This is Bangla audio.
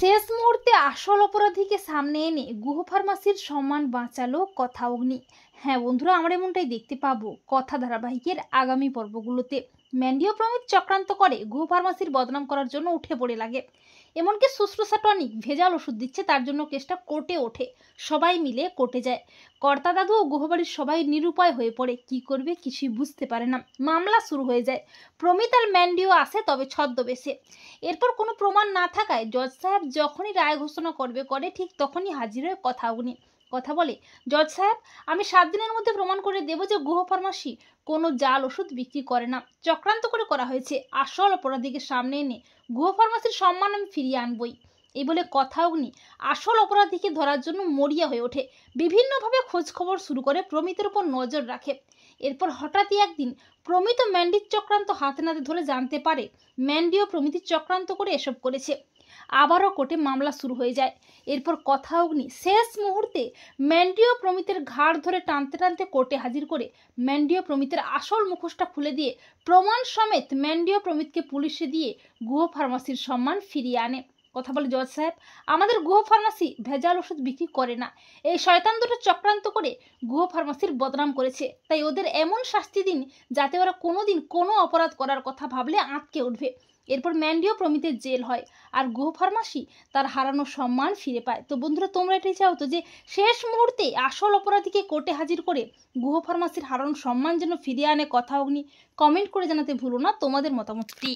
শেষ মুহূর্তে আসল অপরাধীকে সামনে এনে গুহ ফার্মাসির সম্মান বাঁচালো কথা অগ্নি। হ্যাঁ বন্ধুরা, আমরা এমনটাই দেখতে পাবো কথা ধারাবাহিকের আগামী পর্বগুলোতে। ম্যান্ডিও প্রমিত চক্রান্ত করে গুহ ফার্মাসির বদনাম করার জন্য উঠে পড়ে লাগে। এমনকি শুশ্রূষা টনিক ভেজাল ওষুধ দিচ্ছে, তার জন্য কেসটা কোর্টে ওঠে। সবাই মিলে কোর্টে যায়। কর্তা দাদু ও গুহবাড়ির সবাই নিরুপায় হয়ে পড়ে, কি করবে কিছুই বুঝতে পারে না। মামলা শুরু হয়ে যায়। প্রমিত আর ম্যান্ডিও আসে, তবে ছদ্মবেশে। এরপর কোনো প্রমাণ না থাকায় জজ সাহেব যখনই রায় ঘোষণা করে ঠিক তখনই হাজির হয়ে কথা অগ্নি। কথা বলে, জজ সাহেব, আমি 7 দিনের মধ্যে প্রমাণ করে দেব যে গুহ ফার্মাসি কোনো জাল ওষুধ বিক্রি করে না, চক্রান্ত করে করা হয়েছে। আসল অপরাধীকে সামনে এনে গুহ ফার্মাসির সম্মান আমি ফিরিয়ে আনবই। এই বলে কথা অগ্নি আসল অপরাধীকে ধরার জন্য মরিয়া হয়ে ওঠে। বিভিন্নভাবে খোঁজ খবর শুরু করে, প্রমিতের উপর নজর রাখে। এরপর হঠাৎই একদিন প্রমিত ম্যান্ডির চক্রান্ত হাতে নাতে ধরে জানতে পারে ম্যান্ডিও প্রমিতির চক্রান্ত করে এসব করেছে। আবারও কোর্টে মামলা শুরু হয়ে যায়। এরপর কথা অগ্নি শেষ মুহূর্তে ম্যান্ডিও প্রমিতের ঘাড় ধরে টানতে টানতে কোর্টে হাজির করে ম্যান্ডিও প্রমিতের আসল মুখোশটা খুলে দিয়ে প্রমাণ সমেত ম্যান্ডিও প্রমিতকে পুলিশে দিয়ে গুহ ফার্মাসির সম্মান ফিরিয়ে আনে। কথা বলে, জজ সাহেব, আমাদের গুহ ফার্মাসি ভেজাল ওষুধ বিক্রি করে না। এই শয়তান দুটো চক্রান্ত করে গুহ ফার্মাসির বদনাম করেছে, তাই ওদের এমন শাস্তি দিন যাতে ওরা কোনোদিন কোনো অপরাধ করার কথা ভাবলে আঁতকে উঠবে। এরপর ম্যান্ডিও প্রমিতের জেল হয়, আর গুহ ফার্মাসি তার হারানো সম্মান ফিরে পায়। তো বন্ধুরা, তোমরা এটাই চাও তো যে শেষ মুহূর্তে আসল অপরাধীকে কোর্টে হাজির করে গুহ ফার্মাসির হারানো সম্মান যেন ফিরিয়ে আনে কথা অগ্নি? কমেন্ট করে জানাতে ভুলো না তোমাদের মতামতটি।